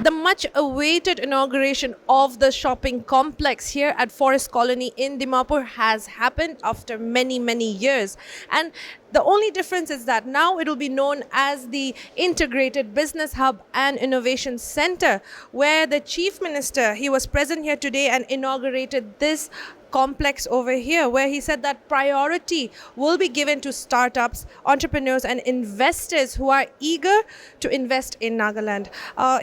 The much awaited inauguration of the shopping complex here at Forest Colony in Dimapur has happened after many years. And the only difference is that now it will be known as the Integrated Business Hub and Innovation Center, where the Chief Minister, he was present here today and inaugurated this complex over here, where he said that priority will be given to startups, entrepreneurs and investors who are eager to invest in Nagaland.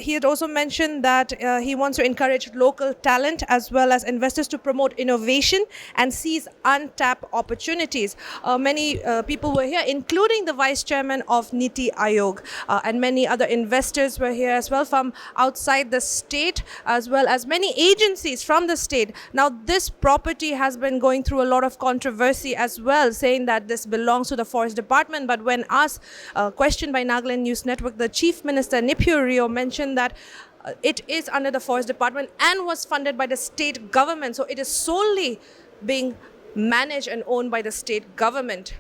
He had also mentioned that he wants to encourage local talent as well as investors to promote innovation and seize untapped opportunities. Many people were here, including the Vice Chairman of Niti Aayog, and many other investors were here as well from outside the state, as well as many agencies from the state. Now, this property has been going through a lot of controversy as well, saying that this belongs to the Forest Department. But when asked, questioned by Nagaland News Network, the Chief Minister Nipio Rio mentioned that it is under the Forest Department and was funded by the state government. So it is solely being managed and owned by the state government.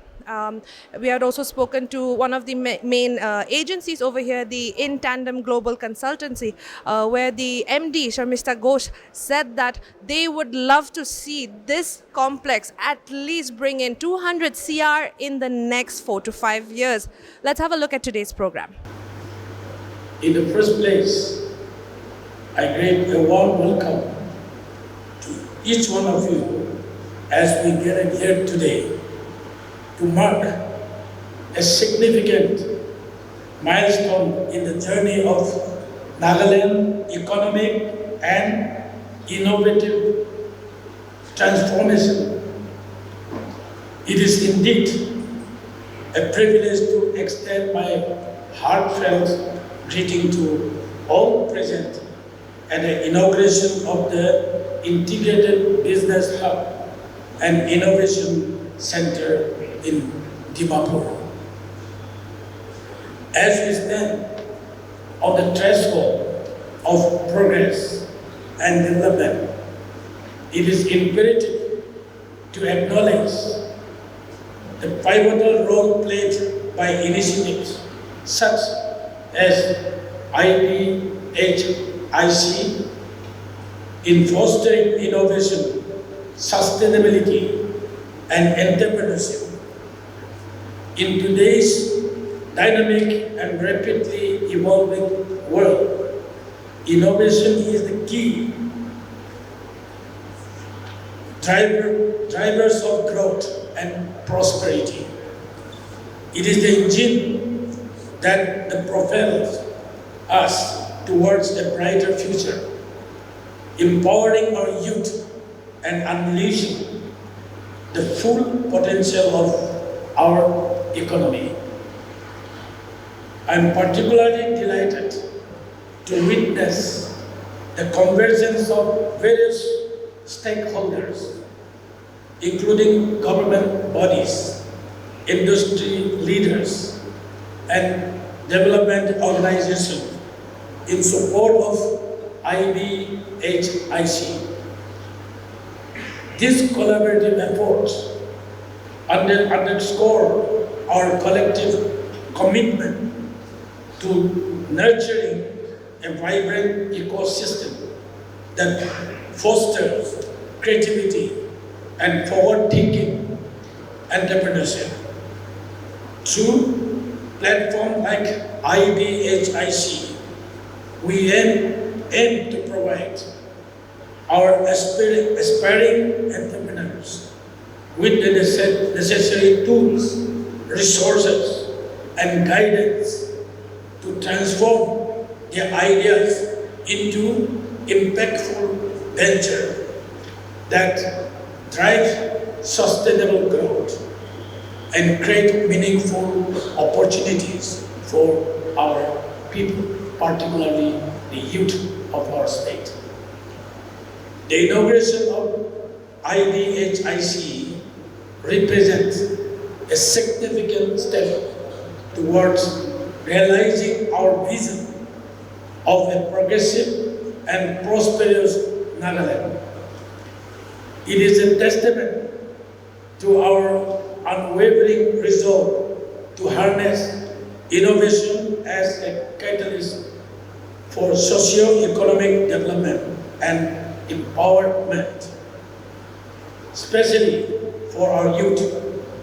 We had also spoken to one of the main agencies over here, the In Tandem Global Consultancy, where the MD, Mr. Ghosh, said that they would love to see this complex at least bring in 200 CR in the next 4 to 5 years. Let's have a look at today's program. In the first place, I greet a warm welcome to each one of you as we gather here today to mark a significant milestone in the journey of Nagaland economic and innovative transformation. It is indeed a privilege to extend my heartfelt greeting to all present at the inauguration of the Integrated Business Hub and Innovation Center in Dimapur. As we stand on the threshold of progress and development, it is imperative to acknowledge the pivotal role played by initiatives such as Ibhic in fostering innovation, sustainability, and entrepreneurship. In today's dynamic and rapidly evolving world, innovation is the key drivers of growth and prosperity. It is the engine that propels us towards a brighter future, empowering our youth and unleashing the full potential of our economy. I am particularly delighted to witness the convergence of various stakeholders, including government bodies, industry leaders, and development organizations in support of Ibhic. These collaborative efforts underscore our collective commitment to nurturing a vibrant ecosystem that fosters creativity and forward-thinking entrepreneurship. Through platforms like Ibhic, we aim to provide our aspiring entrepreneurs with the necessary tools, resources, and guidance to transform their ideas into impactful venture that drive sustainable growth and create meaningful opportunities for our people, particularly the youth of our state. The inauguration of Ibhic represents a significant step towards realizing our vision of a progressive and prosperous Nagaland. It is a testament to our unwavering resolve to harness innovation as a catalyst for socio-economic development and empowerment, especially for our youth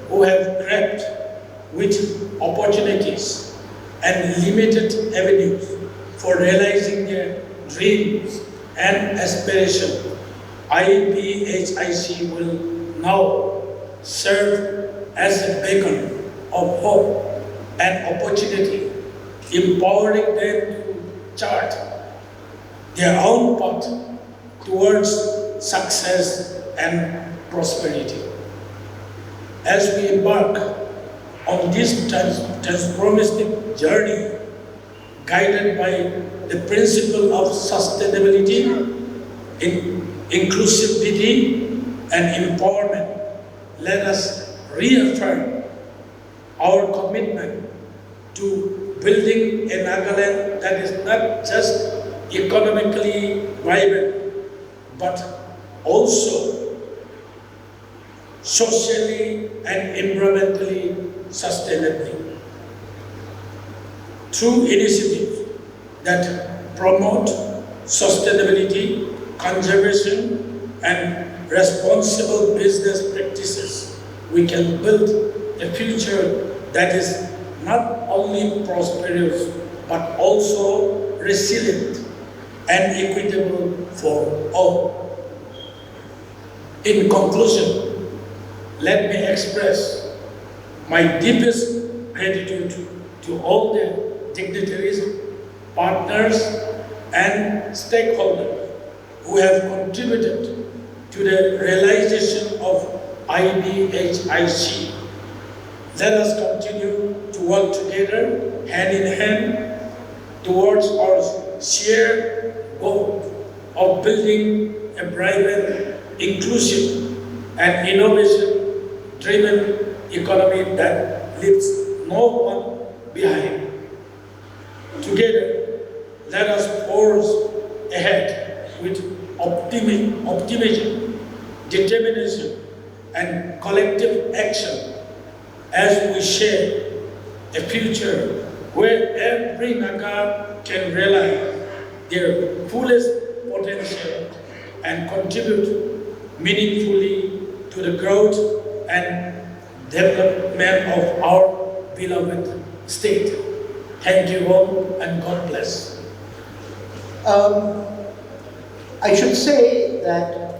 who have grapped with opportunities and limited avenues for realizing their dreams and aspirations. IBHIC will now serve as a beacon of hope and opportunity, empowering them to chart their own path towards success and prosperity. As we embark on this transformative journey, guided by the principle of sustainability, inclusivity, and empowerment, let us reaffirm our commitment to building a Nagaland that is not just economically vibrant, but also socially and environmentally sustainable. Through initiatives that promote sustainability, conservation, and responsible business practices, we can build a future that is not only prosperous, but also resilient and equitable for all. In conclusion, let me express my deepest gratitude to all the dignitaries, partners, and stakeholders who have contributed to the realization of IBHIC. Let us continue to work together, hand in hand, towards our shared goal of building a brighter, inclusive, and innovation-driven economy that leaves no one behind. Together, let us forge ahead with optimism, determination, and collective action as we share a future where every Naga can realize their fullest potential and contribute meaningfully to the growth and development of our beloved state. Thank you all, and God bless. I should say that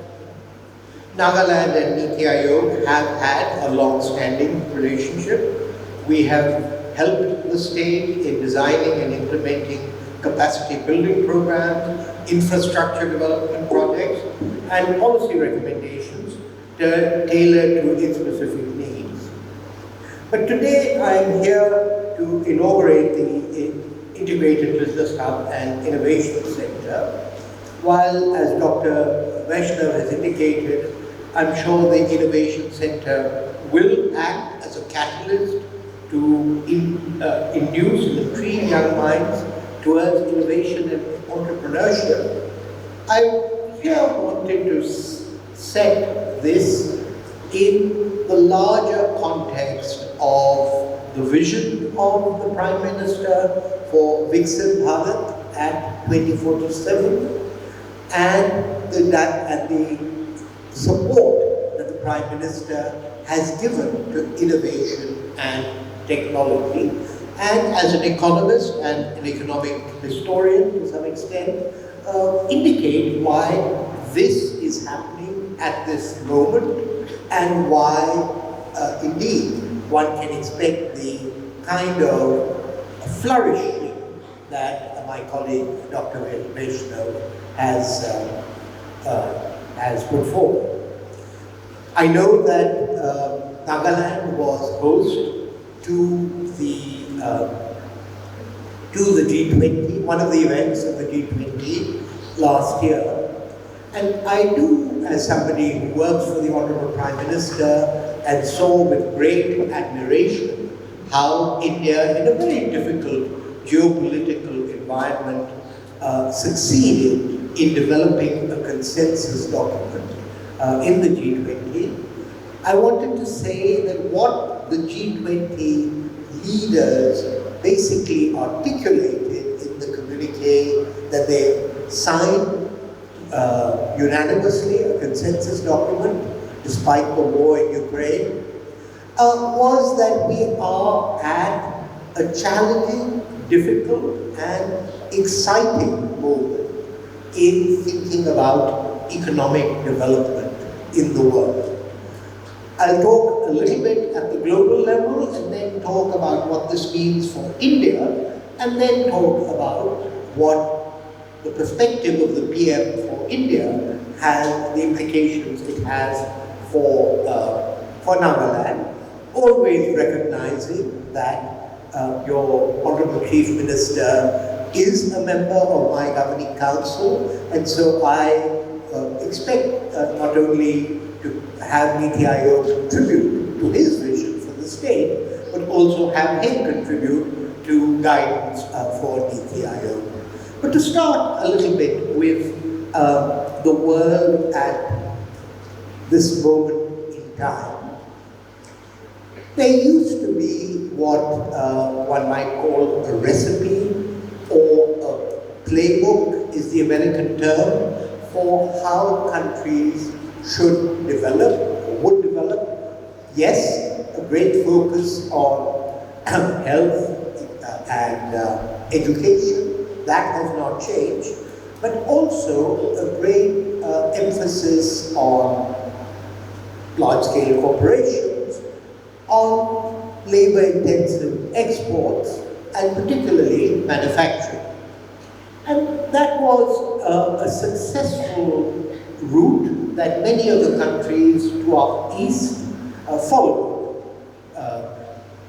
Nagaland and Niti Aayog have had a long-standing relationship. We have helped the state in designing and implementing capacity building programs, infrastructure development projects, and policy recommendations tailored to its specific needs. But today I'm here to inaugurate the Integrated Business Hub and Innovation Center, while, as Dr. Vaishnav has indicated, I'm sure the Innovation Center will act as a catalyst to induce and train young minds towards innovation and entrepreneurship. I here wanted to set this in the larger context of the vision of the Prime Minister for Viksit Bharat at 2047 and the support that the Prime Minister has given to innovation and technology. And as an economist and an economic historian to some extent, indicate why this is happening at this moment and why indeed one can expect the kind of flourishing that my colleague Dr. Vaishnav has put forward. I know that Nagaland was host to the G20, one of the events of the G20 last year. And I do, as somebody who works for the Honorable Prime Minister and saw with great admiration how India, in a very difficult geopolitical environment, succeeded in developing a consensus document in the G20. I wanted to say that what the G20 leaders basically articulated in the communique that they signed unanimously a consensus document despite the war in Ukraine, was that we are at a challenging, difficult, and exciting moment in thinking about economic development in the world. I'll talk a little bit at the global level and then talk about what this means for India, and then talk about what the perspective of the PM for India has, the implications it has for Nagaland, always recognizing that your Honorable Chief Minister is a member of my governing council, and so I expect not only to have Niti Aayog contribute to his vision for the state, but also have him contribute to guidance for Niti Aayog. But to start a little bit with the world at this moment in time, there used to be what one might call a recipe or a playbook is the American term for how countries should develop or would develop. Yes, a great focus on health and education, that has not changed, but also a great emphasis on large-scale corporations, on labor-intensive exports, and particularly manufacturing. And that was a successful route that many of the countries to our east followed.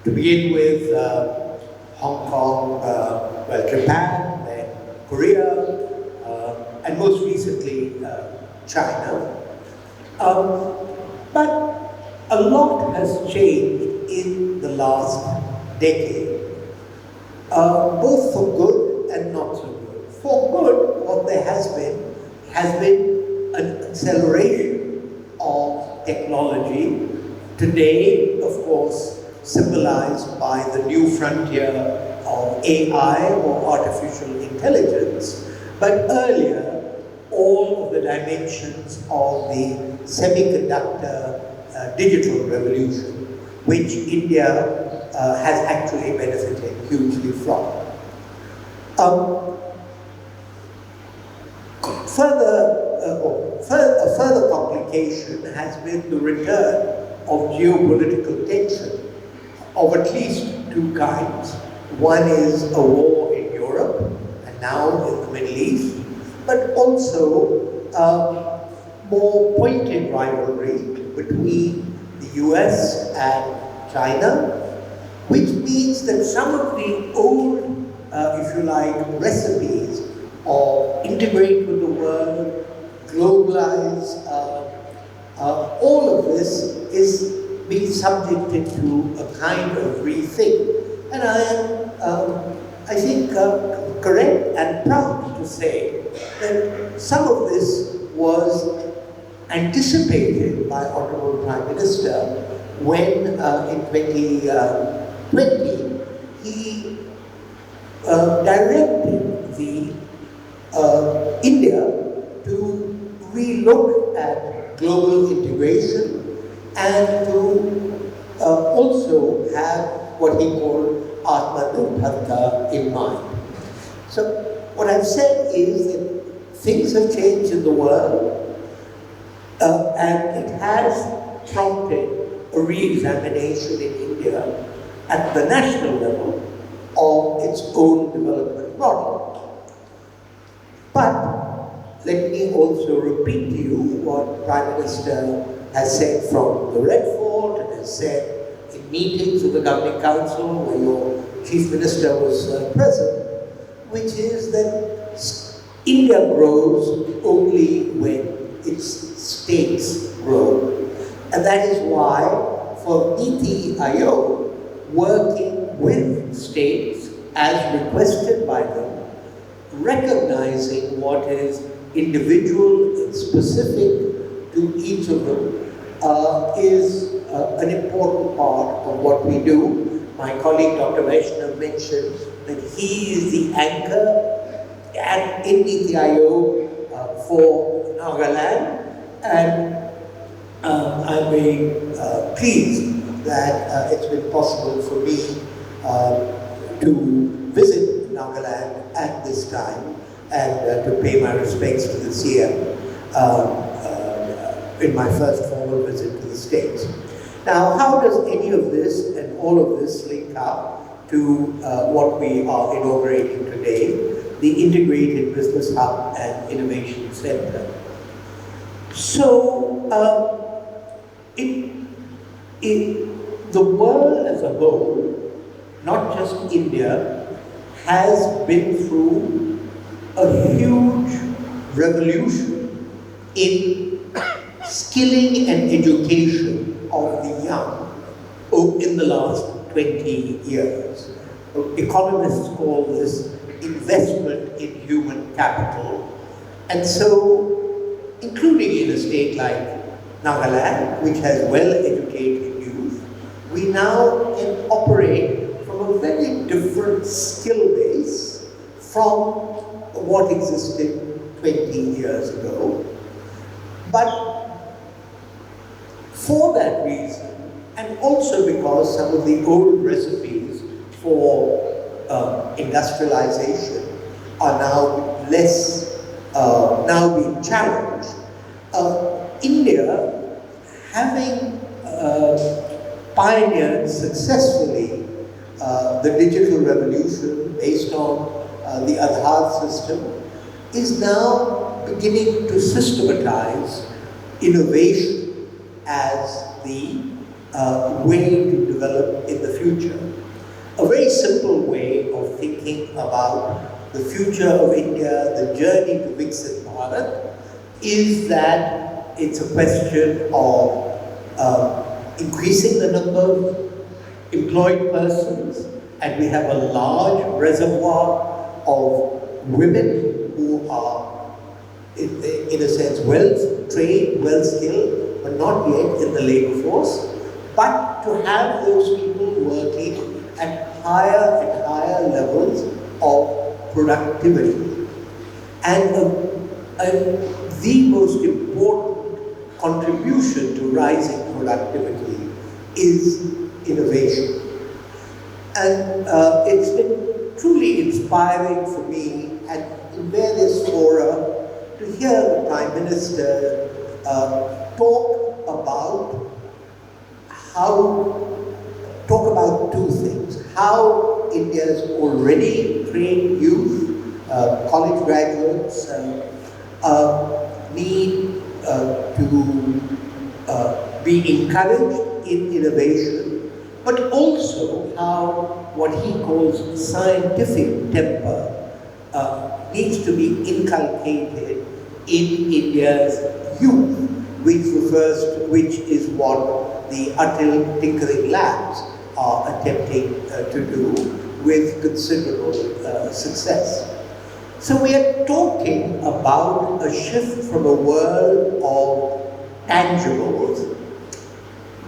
To begin with, Hong Kong, Japan, then Korea, and most recently China. But a lot has changed in the last decade, both for good and not so good. For good, what there has been an acceleration of technology, today, of course, symbolized by the new frontier of AI or artificial intelligence, but earlier, all of the dimensions of the semiconductor digital revolution, which India has actually benefited hugely from. A further complication has been the return of geopolitical tension of at least two kinds. One is a war in Europe and now in the Middle East, but also more pointed rivalry between the US and China, which means that some of the old, if you like, recipes of integrate with the world, globalize, all of this is being subjected to a kind of rethink. And I am, I think, correct and proud to say that some of this was anticipated by Honorable Prime Minister when in 2020 he directed the India to relook at global integration and to also have what he called Atma in mind. So what I've said is that things have changed in the world, and it has prompted a re-examination in India at the national level of its own development model. But let me also repeat to you what Prime Minister has said from the Red Fort and has said in meetings with the Governing Council where your Chief Minister was present, which is that India grows only when its states grow. And that is why for Niti Aayog, working with states as requested by them, recognizing what is individual and specific to each of them is an important part of what we do. My colleague Dr. Vaishnav mentioned that he is the anchor and in Niti Aayog for Nagaland, and I'm very pleased that it's been possible for me to visit Nagaland at this time and to pay my respects to the CM in my first formal visit to the States. Now, how does any of this and all of this link up to what we are inaugurating today, the Integrated Business Hub and Innovation Center? So, in the world as a whole, not just India, has been through a huge revolution in skilling and education of the young in the last 20 years. Economists call this investment in human capital. And so, including in a state like Nagaland, which has well-educated youth, we now can operate from a very different skill base from what existed 20 years ago. But for that reason, and also because some of the old recipes for industrialization are now now being challenged, India, having pioneered successfully the digital revolution based on the Aadhaar system, is now beginning to systematize innovation as the way to develop in the future. A very simple way of thinking about the future of India, the journey to Viksit Bharat, is that it's a question of increasing the number of employed persons, and we have a large reservoir of women who are, in a sense, well-trained, well-skilled, but not yet in the labor force, but to have those people working at higher and higher levels of productivity. And the most important contribution to rising productivity is innovation. And it's been truly inspiring for me and in various fora to hear the Prime Minister talk about two things. How India's already trained youth, college graduates, need to be encouraged in innovation, but also how what he calls scientific temper needs to be inculcated in India's youth, which is what the Atal Tinkering Labs are attempting to do with considerable success. So we are talking about a shift from a world of tangibles,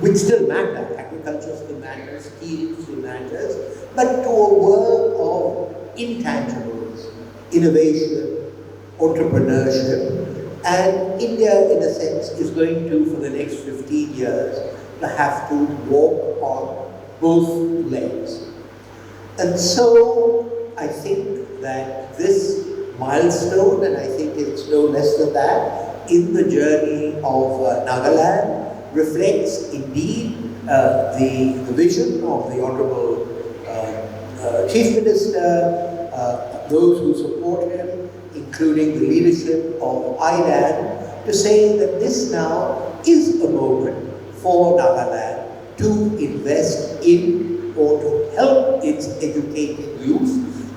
which still matter, agriculture still matters, steel still matters, but to a world of intangibles, innovation, entrepreneurship, and India, in a sense, is going to, for the next 15 years, have to walk on both legs. And so, I think that this milestone, and I think it's no less than that, in the journey of Nagaland, reflects indeed the vision of the Honorable Chief Minister, those who support him, including the leadership of IDAN, to say that this now is a moment for Nagaland to invest in or to help its educated youth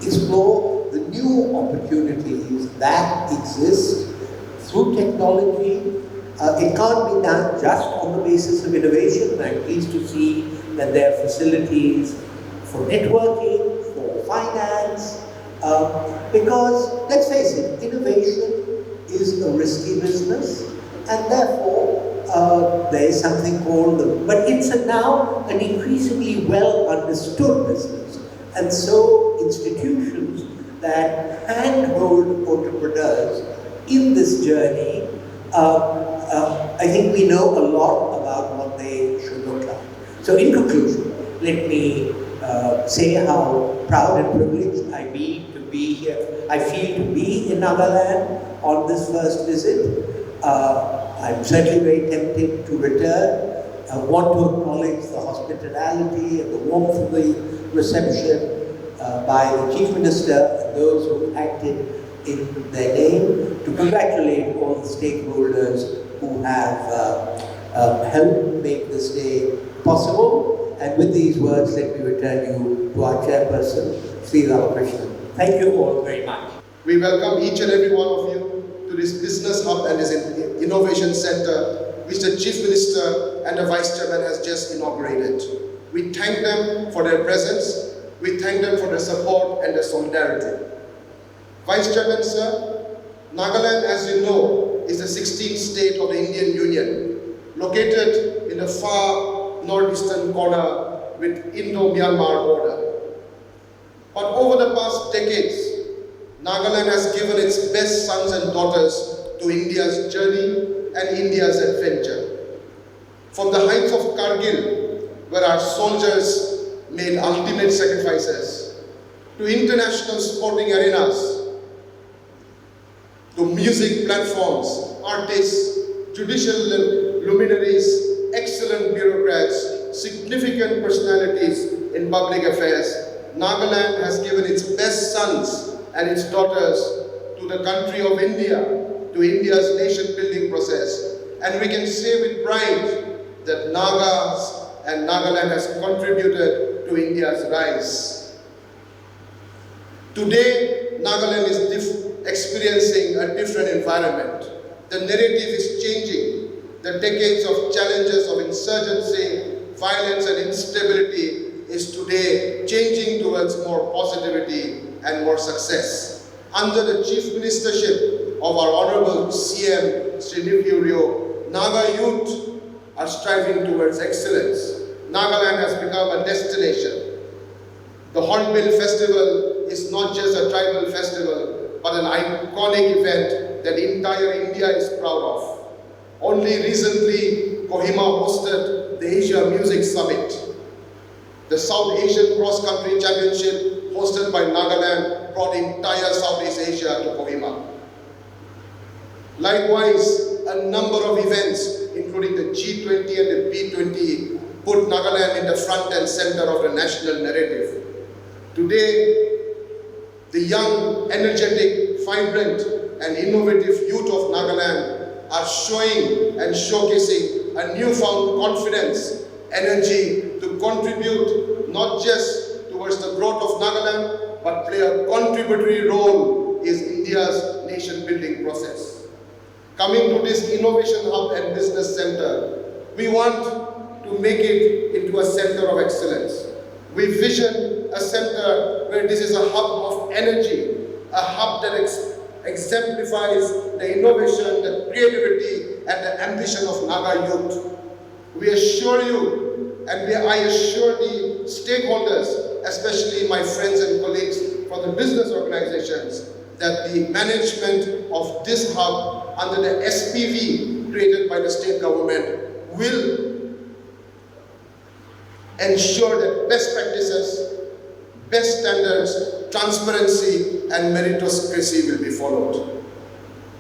explore the new opportunities that exist through technology. It can't be done just on the basis of innovation. I'm pleased to see that there are facilities for networking, for finance, because, let's face it, innovation is a risky business, and therefore there is something called but it's now an increasingly well understood business. And so institutions that handhold entrepreneurs in this journey. I think we know a lot about what they should look like. So in conclusion, let me say how proud and privileged I be here. I feel to be in Nagaland on this first visit. I'm certainly very tempted to return. I want to acknowledge the hospitality and the warmth of the reception by the Chief Minister and those who acted in their name, to congratulate all the stakeholders who have helped make this day possible. And with these words, let me return you to our chairperson, Sri Ramakrishnan. Thank you all very much. We welcome each and every one of you to this business hub and this innovation center which the Chief Minister and the Vice Chairman has just inaugurated. We thank them for their presence. We thank them for their support and their solidarity. Vice Chairman, sir, Nagaland, as you know, is the 16th state of the Indian Union, located in the far northeastern corner with Indo-Myanmar border. But over the past decades, Nagaland has given its best sons and daughters to India's journey and India's adventure. From the heights of Kargil, where our soldiers made ultimate sacrifices, to international sporting arenas, to music platforms, artists, judicial luminaries, excellent bureaucrats, significant personalities in public affairs, Nagaland has given its best sons and its daughters to the country of India, to India's nation-building process. And we can say with pride that Nagas and Nagaland has contributed to India's rise. Today, Nagaland is experiencing a different environment. The narrative is changing. The decades of challenges of insurgency, violence and instability is today changing towards more positivity and more success. Under the Chief Ministership of our Honorable CM Sri Nivyu, Naga youth are striving towards excellence. Nagaland has become a destination. The Hornbill Festival is not just a tribal festival, but an iconic event that entire India is proud of. Only recently, Kohima hosted the Asia Music Summit. The South Asian Cross Country Championship, hosted by Nagaland, brought entire Southeast Asia to Kohima. Likewise, a number of events, including the G20 and the B20, put Nagaland in the front and center of the national narrative. Today, the young, energetic, vibrant, and innovative youth of Nagaland are showing and showcasing a newfound confidence, energy to contribute not just towards the growth of Nagaland, but play a contributory role in India's nation-building process. Coming to this innovation hub and business center, we want to make it into a center of excellence. We vision a center where this is a hub of energy, a hub that exemplifies the innovation, the creativity, and the ambition of Naga youth. We assure you, and I assure the stakeholders, especially my friends and colleagues from the business organizations, that the management of this hub under the SPV created by the state government will ensure that best practices, best standards, transparency and meritocracy will be followed.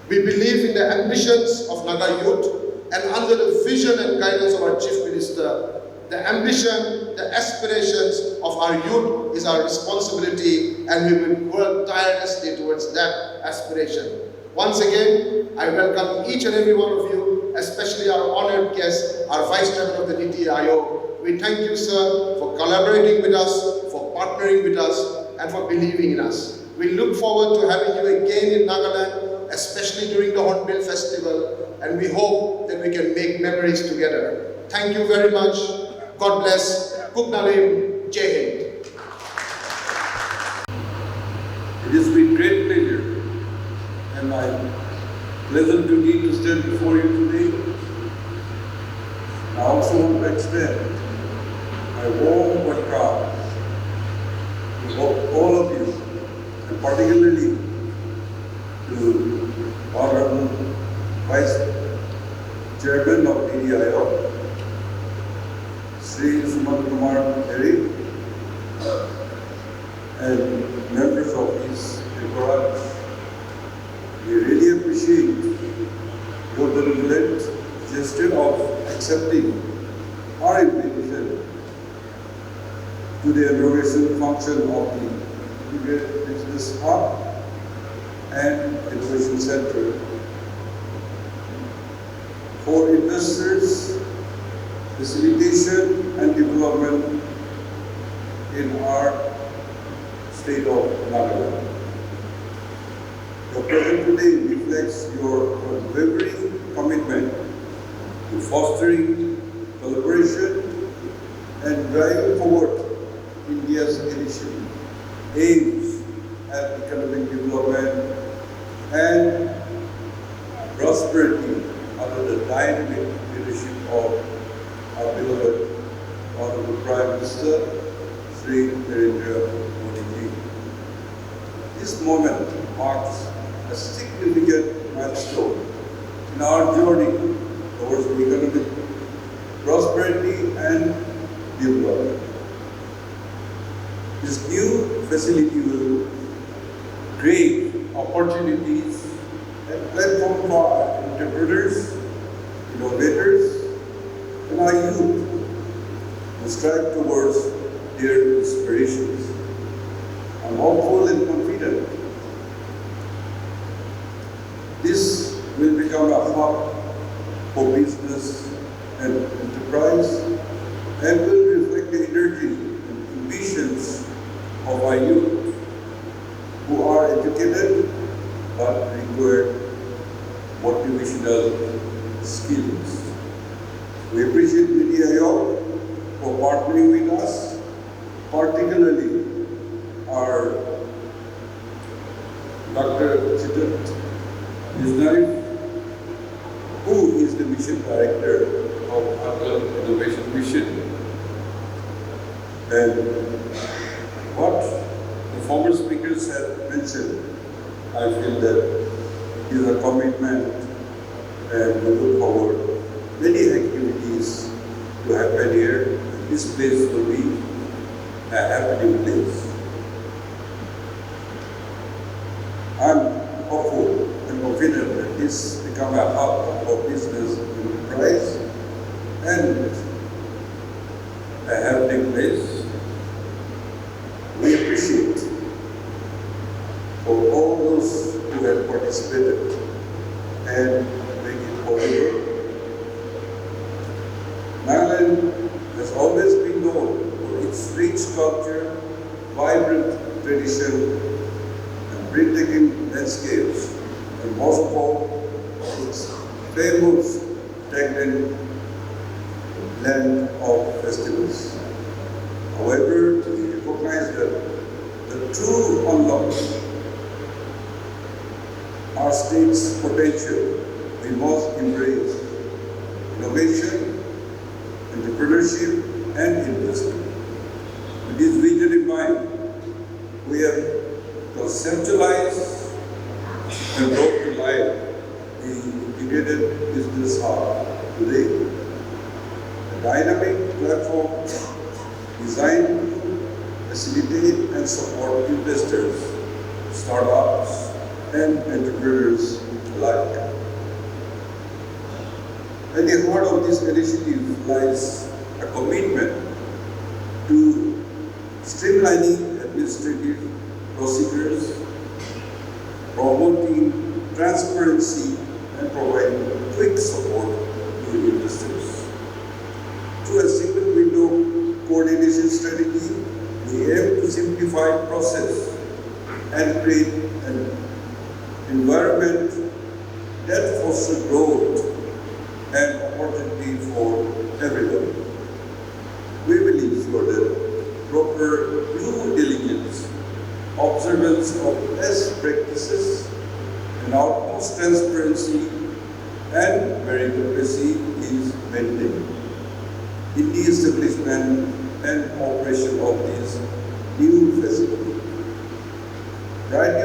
We believe in the ambitions of Naga youth, and under the vision and guidance of our Chief Minister, the ambition, the aspirations of our youth is our responsibility, and we will work tirelessly towards that aspiration. Once again, I welcome each and every one of you, especially our honored guest, our Vice Chairman of the NITI Aayog. We thank you, sir, for collaborating with us, for partnering with us, and for believing in us. We look forward to having you again in Nagaland, especially during the Hornbill Festival, and we hope that we can make memories together. Thank you very much. God bless. Kubnalim, Jai Hind. It is with great pleasure and my pleasant duty to stand before you today. I also want to extend my warm welcome to all of you and particularly to Honorable Vice Chairman of DDIO, Sri Suman Kumar Eri, and members of his Inaugurates. We really appreciate your benevolent gesture of accepting our invitation to the inauguration function of the Ibhic Business Hub and Innovation Center for investors, facilitation and development in our state of Nagaland. Your presence today reflects your unwavering commitment to fostering collaboration and driving forward India's initiative aims at economic development and prosperity under the dynamic leadership of our beloved Honorable Prime Minister, Sri Narendra Modi ji. This moment marks a significant milestone in our journey towards economic prosperity and development. This new facility will create opportunities and platform for our entrepreneurs, innovators, and our youth to strive towards their aspirations. I'm hopeful and confident this will become a hub for business and enterprise and will reflect the energy and ambitions of our youth who are educated but require motivational skills. We appreciate BDIO for partnering with us, particularly our Dr. Chitat who is the Mission Director of Nagaland Innovation Mission. And what the former speakers have mentioned, I feel that it is a commitment and we look forward many activities to happen here. This place will be a happening place. I'm hopeful and confident that this become a hub of business enterprise and a happening place. We appreciate for all those who have participated and make it possible. Nagaland has always been known for its rich culture, vibrant tradition, and breathtaking landscapes, and most of all, its famous Nagaland land of festivals. However, we recognize that the true unlock our state's potential, we must embrace innovation, entrepreneurship, and investment. With this vision in mind, we have conceptualized and brought to life the integrated business hub today. A dynamic platform designed to facilitate and support investors, startups, and entrepreneurs alike. At the heart of this initiative lies a commitment to streamlining administrative procedures, promoting transparency, and providing quick support to investors. Through a single window coordination strategy, we aim to simplify process and create an environment that fosters growth and opportunity for everyone. We will ensure that proper due diligence, observance of best practices, and utmost transparency and meritocracy is maintained in the establishment and operation of this new facility. Variety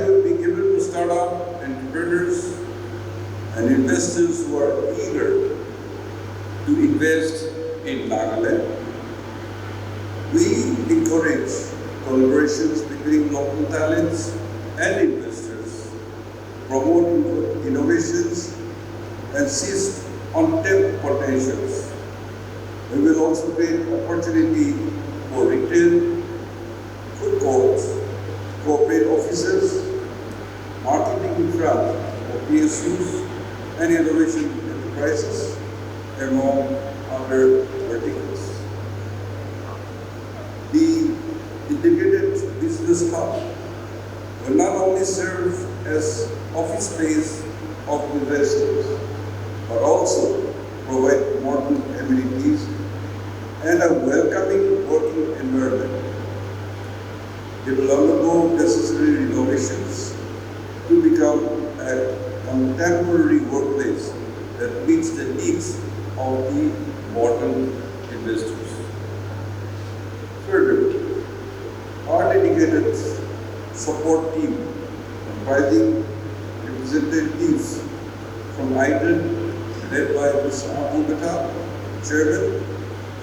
and investors who are eager to invest in Nagaland. We encourage collaborations between local talents and investors, promote innovations, and seize untapped potentials. We will also create opportunity for retail, food courts, corporate offices, marketing infra for PSUs, and innovation enterprises, among other verticals. The integrated business hub will not only serve as office space of investors, but also provide modern amenities and a welcoming working environment. It will undergo necessary renovations to become a contemporary workplace that meets the needs of the modern investors. Further, our dedicated support team comprising representatives from IDEN, led by Mr. Abubakar, Chairman,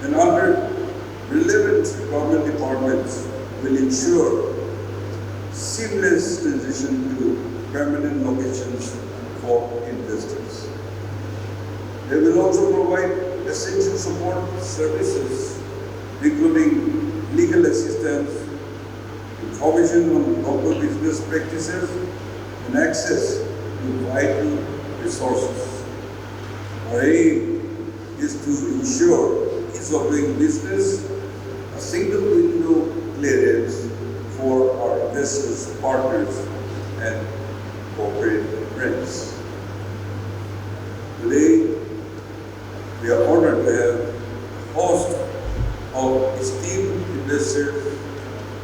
and other relevant government departments will ensure seamless transition to permanent locations for investors. They will also provide essential support services, including legal assistance, information on local business practices, and access to vital resources. Our aim is to ensure ease of doing business, a single window clearance for our investors, partners, and corporate friends. Today, we are honored to have a host of esteemed investors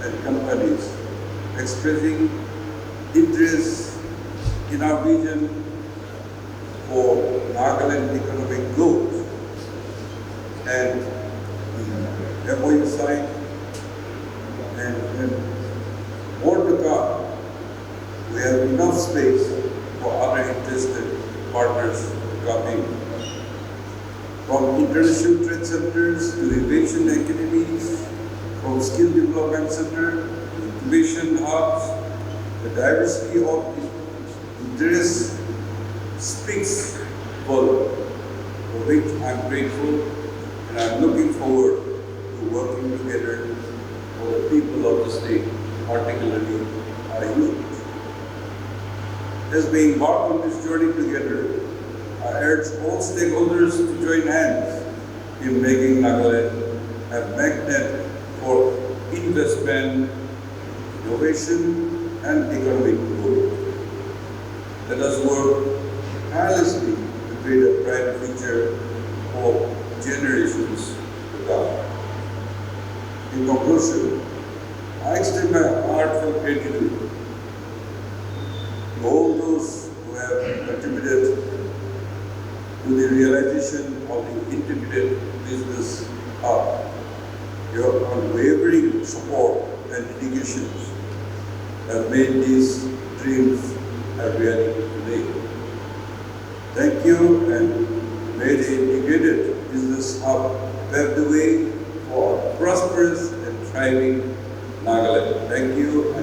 and companies expressing interest in our vision for Nagaland economic growth, and the MOU signed, and more to come. We have enough space for other interested partners to come in. From international trade centers to innovation academies, from skill development center to incubation hubs, the diversity of interests speaks volume, for which I'm grateful, and I'm looking forward to working together for the people of the state, particularly our youth. As we embark on this journey together, I urge all stakeholders to join hands in making Nagaland a magnet for investment, innovation, and economic growth. Let us work tirelessly to create a bright future for generations to come. In conclusion, I extend my heartfelt gratitude to all those who have contributed to the realization of the integrated business hub. Your unwavering support and dedications have made these dreams a reality today. Thank you, and may the integrated business hub pave the way for a prosperous and thriving Nagaland. Thank you.